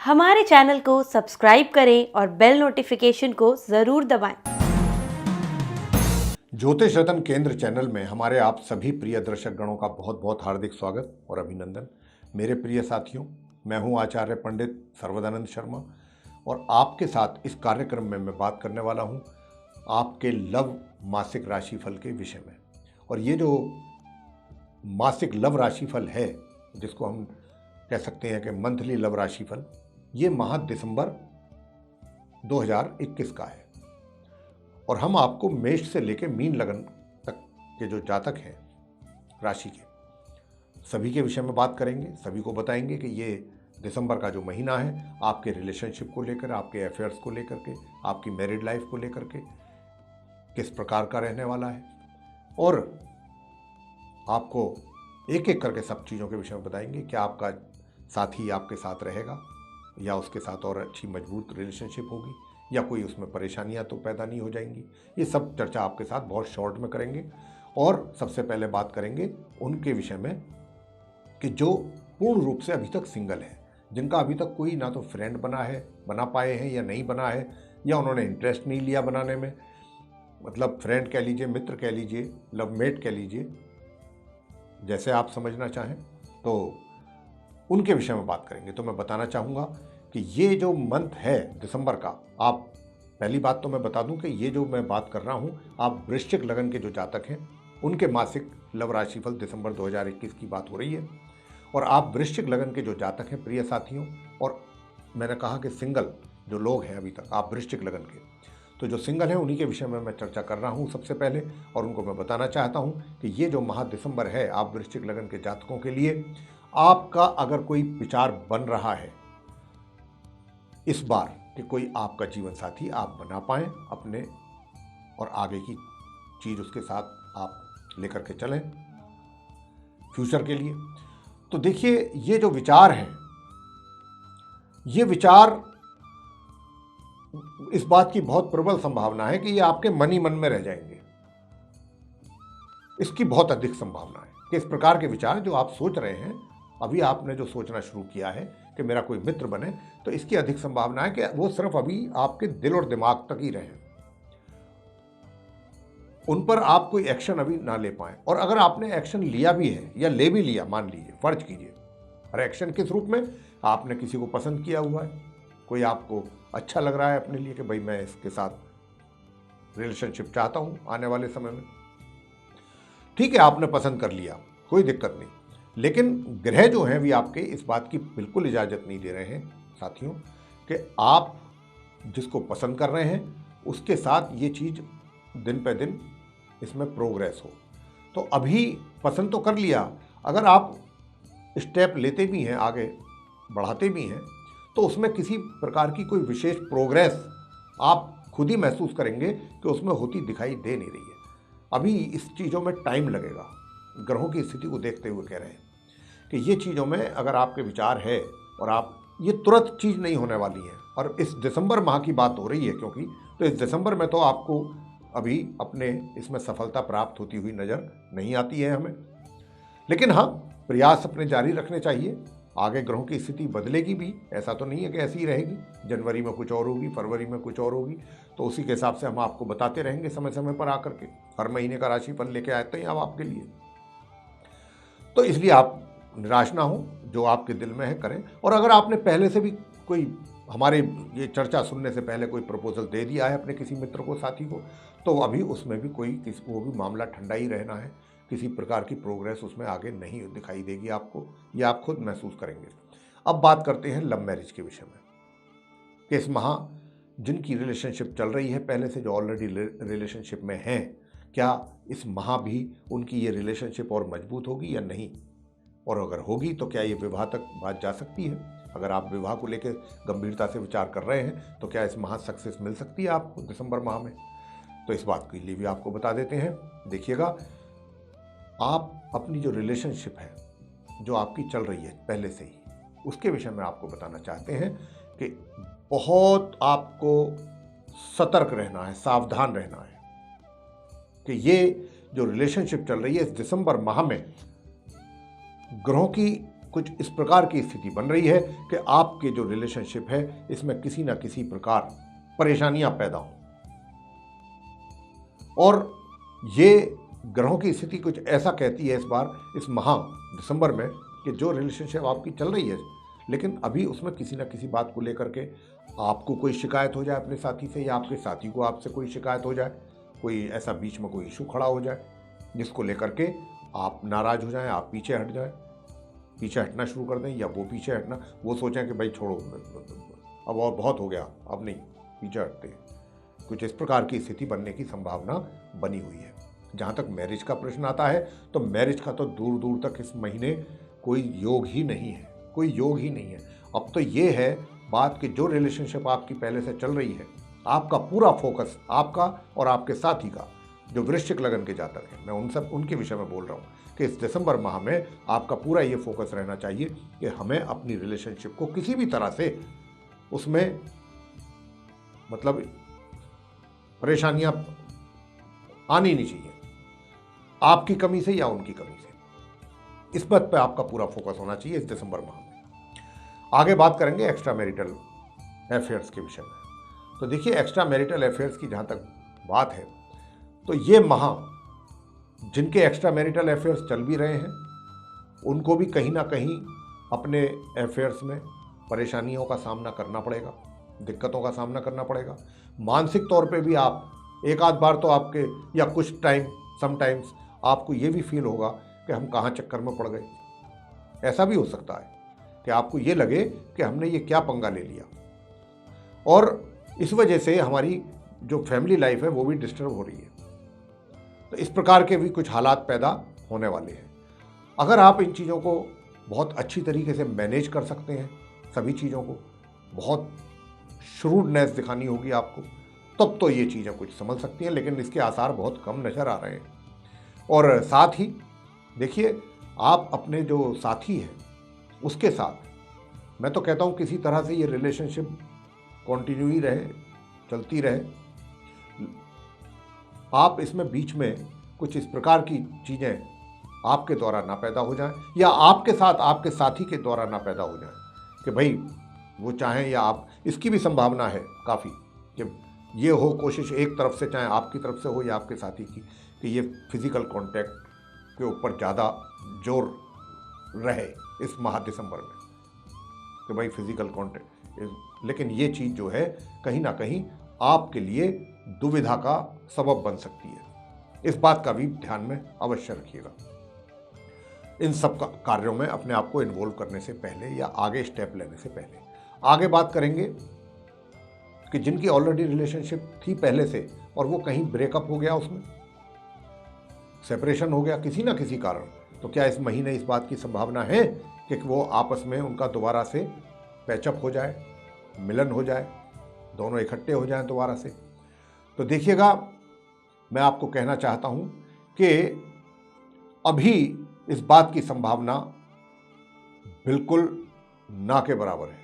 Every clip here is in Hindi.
हमारे चैनल को सब्सक्राइब करें और बेल नोटिफिकेशन को ज़रूर दबाएं। ज्योतिष रत्न केंद्र चैनल में हमारे आप सभी प्रिय दर्शक गणों का बहुत बहुत हार्दिक स्वागत और अभिनंदन। मेरे प्रिय साथियों, मैं हूं आचार्य पंडित सर्वदानंद शर्मा और आपके साथ इस कार्यक्रम में मैं बात करने वाला हूं आपके लव मासिक राशिफल के विषय में। और ये जो मासिक लव राशिफल है, जिसको हम कह सकते हैं कि मंथली लव राशिफल, ये माह दिसंबर 2021 का है और हम आपको मेष से लेकर मीन लगन तक के जो जातक हैं राशि के, सभी के विषय में बात करेंगे। सभी को बताएंगे कि ये दिसंबर का जो महीना है आपके रिलेशनशिप को लेकर, आपके अफेयर्स को लेकर के, आपकी मैरिड लाइफ को लेकर के किस प्रकार का रहने वाला है, और आपको एक एक करके सब चीज़ों के विषय में बताएंगे। क्या आपका साथी आपके साथ रहेगा या उसके साथ और अच्छी मजबूत रिलेशनशिप होगी, या कोई उसमें परेशानियां तो पैदा नहीं हो जाएंगी। ये सब चर्चा आपके साथ बहुत शॉर्ट में करेंगे। और सबसे पहले बात करेंगे उनके विषय में कि जो पूर्ण रूप से अभी तक सिंगल है, जिनका अभी तक कोई ना तो फ्रेंड बना पाए हैं या नहीं बना है, या उन्होंने इंटरेस्ट नहीं लिया बनाने में, मतलब फ्रेंड कह लीजिए, मित्र कह लीजिए, लवमेट कह लीजिए, जैसे आप समझना चाहें, तो उनके विषय में बात करेंगे। तो मैं बताना चाहूँगा कि ये जो मंथ है दिसंबर का, आप पहली बात तो मैं बता दूं कि ये जो मैं बात कर रहा हूं, आप वृश्चिक लगन के जो जातक हैं उनके मासिक लव राशिफल दिसंबर 2021 की बात हो रही है। और आप वृश्चिक लगन के जो जातक हैं प्रिय साथियों, और मैंने कहा कि सिंगल जो लोग हैं अभी तक, आप वृश्चिक लगन के, तो जो सिंगल हैं उन्हीं के विषय में मैं चर्चा कर रहा हूं सबसे पहले। और उनको मैं बताना चाहता हूं कि ये जो माह दिसंबर है आप वृश्चिक लगन के जातकों के लिए, आपका अगर कोई विचार बन रहा है इस बार कि कोई आपका जीवन साथी आप बना पाएं अपने, और आगे की चीज़ उसके साथ आप लेकर के चलें फ्यूचर के लिए, तो देखिए ये जो विचार हैं, ये विचार, इस बात की बहुत प्रबल संभावना है कि ये आपके मन ही मन में रह जाएंगे। इसकी बहुत अधिक संभावना है कि इस प्रकार के विचार जो आप सोच रहे हैं, अभी आपने जो सोचना शुरू किया है कि मेरा कोई मित्र बने, तो इसकी अधिक संभावना है कि वो सिर्फ अभी आपके दिल और दिमाग तक ही रहे, उन पर आप कोई एक्शन अभी ना ले पाए। और अगर आपने एक्शन लिया भी है या ले भी लिया, मान लीजिए, फर्ज कीजिए, और एक्शन किस रूप में, आपने किसी को पसंद किया हुआ है, कोई आपको अच्छा लग रहा है अपने लिए कि भाई मैं इसके साथ रिलेशनशिप चाहता हूं आने वाले समय में, ठीक है, आपने पसंद कर लिया, कोई दिक्कत नहीं। लेकिन ग्रह जो हैं भी आपके इस बात की बिल्कुल इजाज़त नहीं दे रहे हैं साथियों कि आप जिसको पसंद कर रहे हैं उसके साथ ये चीज़ दिन पे दिन इसमें प्रोग्रेस हो। तो अभी पसंद तो कर लिया, अगर आप स्टेप लेते भी हैं, आगे बढ़ाते भी हैं, तो उसमें किसी प्रकार की कोई विशेष प्रोग्रेस आप खुद ही महसूस करेंगे कि उसमें होती दिखाई दे नहीं रही है। अभी इस चीज़ों में टाइम लगेगा, ग्रहों की स्थिति को देखते हुए कह रहे हैं कि ये चीज़ों में अगर आपके विचार है और आप, ये तुरंत चीज़ नहीं होने वाली है। और इस दिसंबर माह की बात हो रही है क्योंकि, तो इस दिसंबर में तो आपको अभी अपने इसमें सफलता प्राप्त होती हुई नज़र नहीं आती है हमें, लेकिन हाँ, प्रयास अपने जारी रखने चाहिए। आगे ग्रहों की स्थिति बदलेगी भी, ऐसा तो नहीं है कि ऐसी ही रहेगी, जनवरी में कुछ और होगी, फरवरी में कुछ और होगी, तो उसी के हिसाब से हम आपको बताते रहेंगे समय समय पर आकर के। हर महीने का राशिफल लेके आते हैं हम आपके लिए, तो इसलिए आप निराश ना हो, जो आपके दिल में है करें। और अगर आपने पहले से भी कोई हमारे ये चर्चा सुनने से पहले कोई प्रपोजल दे दिया है अपने किसी मित्र को, साथी को, तो अभी उसमें भी वो भी मामला ठंडा ही रहना है, किसी प्रकार की प्रोग्रेस उसमें आगे नहीं दिखाई देगी आपको, ये आप खुद महसूस करेंगे। अब बात करते हैं लव मैरिज के विषय में कि इस माह जिनकी रिलेशनशिप चल रही है पहले से, जो ऑलरेडी रिलेशनशिप में हैं, क्या इस माह भी उनकी ये रिलेशनशिप और मजबूत होगी या नहीं, और अगर होगी तो क्या ये विवाह तक बात जा सकती है। अगर आप विवाह को लेकर गंभीरता से विचार कर रहे हैं तो क्या इस माह सक्सेस मिल सकती है आपको दिसंबर माह में, तो इस बात के लिए भी आपको बता देते हैं। देखिएगा, आप अपनी जो रिलेशनशिप है जो आपकी चल रही है पहले से ही, उसके विषय में आपको बताना चाहते हैं कि बहुत आपको सतर्क रहना है, सावधान रहना है कि ये जो रिलेशनशिप चल रही है इस दिसंबर माह में ग्रहों की कुछ इस प्रकार की स्थिति बन रही है कि आपके जो रिलेशनशिप है इसमें किसी ना किसी प्रकार परेशानियां पैदा हों। और ये ग्रहों की स्थिति कुछ ऐसा कहती है इस बार, इस माह दिसंबर में, कि जो रिलेशनशिप आपकी चल रही है लेकिन अभी उसमें किसी ना किसी बात को लेकर के आपको कोई शिकायत हो जाए अपने साथी से, या आपके साथी को आपसे कोई शिकायत हो जाए, कोई ऐसा बीच में कोई इशू खड़ा हो जाए जिसको लेकर के आप नाराज़ हो जाएं, आप पीछे हट जाएं, पीछे हटना शुरू कर दें, या वो पीछे हटना, वो सोचें कि भाई छोड़ो अब और बहुत हो गया, अब नहीं, पीछे हटते हैं। कुछ इस प्रकार की स्थिति बनने की संभावना बनी हुई है। जहाँ तक मैरिज का प्रश्न आता है तो मैरिज का तो दूर दूर तक इस महीने कोई योग ही नहीं है, कोई योग ही नहीं है। अब तो ये है बात कि जो रिलेशनशिप आपकी पहले से चल रही है, आपका पूरा फोकस, आपका और आपके साथी का, जो वृश्चिक लगन के जातक हैं, मैं उनके विषय में बोल रहा हूँ कि इस दिसंबर माह में आपका पूरा ये फोकस रहना चाहिए कि हमें अपनी रिलेशनशिप को किसी भी तरह से उसमें मतलब परेशानियां आनी नहीं चाहिए, आपकी कमी से या उनकी कमी से। इस बात पे आपका पूरा फोकस होना चाहिए इस दिसंबर माह में। आगे बात करेंगे एक्स्ट्रा मैरिटल अफेयर्स के विषय में। तो देखिए, एक्स्ट्रा मैरिटल अफेयर्स की जहाँ तक बात है तो ये माह जिनके एक्स्ट्रा मैरिटल अफेयर्स चल भी रहे हैं उनको भी कहीं ना कहीं अपने अफेयर्स में परेशानियों का सामना करना पड़ेगा, दिक्कतों का सामना करना पड़ेगा। मानसिक तौर पे भी आप एक आध बार तो आपके, या कुछ टाइम समटाइम्स आपको ये भी फील होगा कि हम कहाँ चक्कर में पड़ गए। ऐसा भी हो सकता है कि आपको ये लगे कि हमने ये क्या पंगा ले लिया, और इस वजह से हमारी जो फैमिली लाइफ है वो भी डिस्टर्ब हो रही है। तो इस प्रकार के भी कुछ हालात पैदा होने वाले हैं। अगर आप इन चीज़ों को बहुत अच्छी तरीके से मैनेज कर सकते हैं, सभी चीज़ों को बहुत श्रूडनेस दिखानी होगी आपको, तब तो ये चीज़ें कुछ समझ सकती हैं, लेकिन इसके आसार बहुत कम नज़र आ रहे हैं। और साथ ही देखिए, आप अपने जो साथी हैं उसके साथ, मैं तो कहता हूँ किसी तरह से ये रिलेशनशिप कंटिन्यू ही रहे, चलती रहे। आप इसमें बीच में कुछ इस प्रकार की चीज़ें आपके द्वारा ना पैदा हो जाएं, या आपके साथ आपके साथी के द्वारा ना पैदा हो जाएं कि भाई वो चाहें, या आप, इसकी भी संभावना है काफ़ी कि ये हो कोशिश एक तरफ से, चाहे आपकी तरफ से हो या आपके साथी की, कि ये फिज़िकल कांटेक्ट के ऊपर ज़्यादा जोर रहे इस माह दिसंबर में, कि भाई फिज़िकल कांटेक्ट। लेकिन ये चीज़ जो है कहीं ना कहीं आपके लिए दुविधा का सबब बन सकती है। इस बात का भी ध्यान में अवश्य रखिएगा इन सब कार्यों में अपने आप को इन्वॉल्व करने से पहले या आगे स्टेप लेने से पहले। आगे बात करेंगे कि जिनकी ऑलरेडी रिलेशनशिप थी पहले से और वो कहीं ब्रेकअप हो गया, उसमें सेपरेशन हो गया किसी ना किसी कारण, तो क्या इस महीने इस बात की संभावना है कि वो आपस में उनका दोबारा से पैचअप हो जाए, मिलन हो जाए, दोनों इकट्ठे हो जाएं दोबारा से। तो देखिएगा, मैं आपको कहना चाहता हूं कि अभी इस बात की संभावना बिल्कुल ना के बराबर है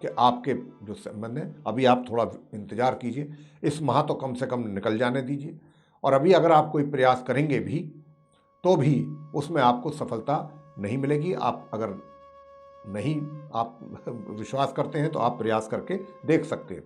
कि आपके जो संबंध है, अभी आप थोड़ा इंतज़ार कीजिए, इस माह तो कम से कम निकल जाने दीजिए। और अभी अगर आप कोई प्रयास करेंगे भी तो भी उसमें आपको सफलता नहीं मिलेगी। आप अगर नहीं आप विश्वास करते हैं तो आप प्रयास करके देख सकते हैं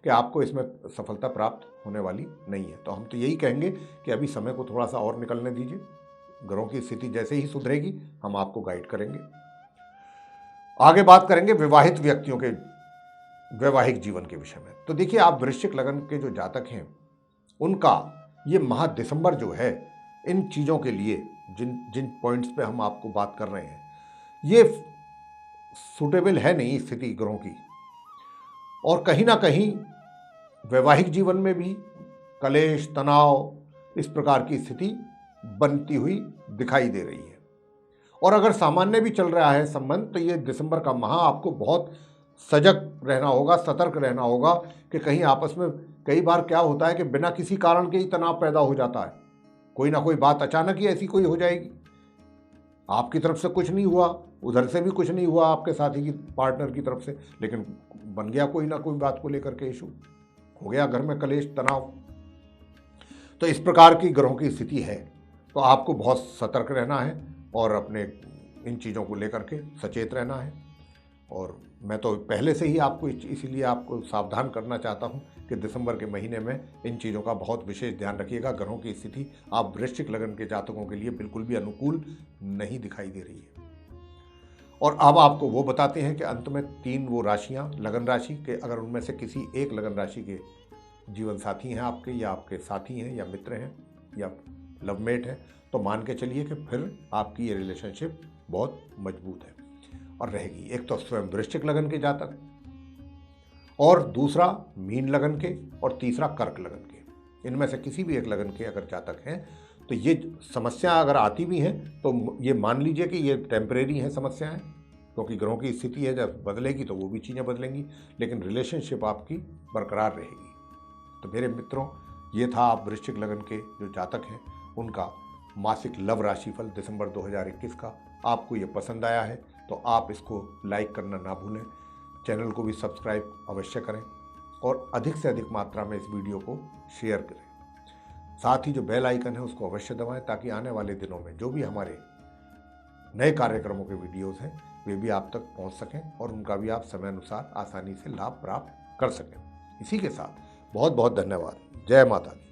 कि आपको इसमें सफलता प्राप्त होने वाली नहीं है। तो हम तो यही कहेंगे कि अभी समय को थोड़ा सा और निकलने दीजिए। ग्रहों की स्थिति जैसे ही सुधरेगी हम आपको गाइड करेंगे। आगे बात करेंगे विवाहित व्यक्तियों के वैवाहिक जीवन के विषय में। तो देखिए, आप वृश्चिक लगन के जो जातक हैं उनका ये माह दिसंबर जो है, इन चीज़ों के लिए जिन जिन पॉइंट्स पे हम आपको बात कर रहे हैं, ये सूटेबल है नहीं स्थिति ग्रहों की। और कहीं ना कहीं वैवाहिक जीवन में भी कलेश, तनाव, इस प्रकार की स्थिति बनती हुई दिखाई दे रही है। और अगर सामान्य भी चल रहा है संबंध, तो ये दिसंबर का माह आपको बहुत सजग रहना होगा, सतर्क रहना होगा कि कहीं आपस में, कई बार क्या होता है कि बिना किसी कारण के ही तनाव पैदा हो जाता है। कोई ना कोई बात अचानक ही ऐसी कोई हो जाएगी, आपकी तरफ से कुछ नहीं हुआ, उधर से भी कुछ नहीं हुआ, आपके साथी की, पार्टनर की तरफ से, लेकिन बन गया कोई ना कोई बात को लेकर के इशू, हो गया घर में कलेश, तनाव। तो इस प्रकार की ग्रहों की स्थिति है, तो आपको बहुत सतर्क रहना है और अपने इन चीज़ों को लेकर के सचेत रहना है। और मैं तो पहले से ही आपको इसीलिए आपको सावधान करना चाहता हूं कि दिसंबर के महीने में इन चीज़ों का बहुत विशेष ध्यान रखिएगा। ग्रहों की स्थिति आप वृश्चिक लगन के जातकों के लिए बिल्कुल भी अनुकूल नहीं दिखाई दे रही है। और अब आपको वो बताते हैं कि अंत में 3 वो राशियां लगन राशि के, अगर उनमें से किसी एक लगन राशि के जीवन साथी हैं आपके, या आपके साथी हैं, या मित्र हैं, या लवमेट हैं, तो मान के चलिए कि फिर आपकी ये रिलेशनशिप बहुत मजबूत है और रहेगी। एक तो स्वयं वृश्चिक लगन के जातक, और दूसरा मीन लगन के, और तीसरा कर्क लगन के। इनमें से किसी भी एक लगन के अगर जातक हैं तो ये समस्या अगर आती भी हैं तो ये मान लीजिए कि ये टेम्परेरी हैं समस्याएं, क्योंकि ग्रहों की स्थिति है, जब बदलेगी तो वो भी चीज़ें बदलेंगी, लेकिन रिलेशनशिप आपकी बरकरार रहेगी। तो मेरे मित्रों, ये था आप वृश्चिक लगन के जो जातक हैं उनका मासिक लव राशिफल दिसंबर 2021 का। आपको ये पसंद आया है तो आप इसको लाइक करना ना भूलें, चैनल को भी सब्सक्राइब अवश्य करें और अधिक से अधिक मात्रा में इस वीडियो को शेयर करें। साथ ही जो बेल आइकन है उसको अवश्य दबाएं, ताकि आने वाले दिनों में जो भी हमारे नए कार्यक्रमों के वीडियोस हैं वे भी आप तक पहुंच सकें और उनका भी आप समय अनुसार आसानी से लाभ प्राप्त कर सकें। इसी के साथ बहुत बहुत धन्यवाद। जय माता दी।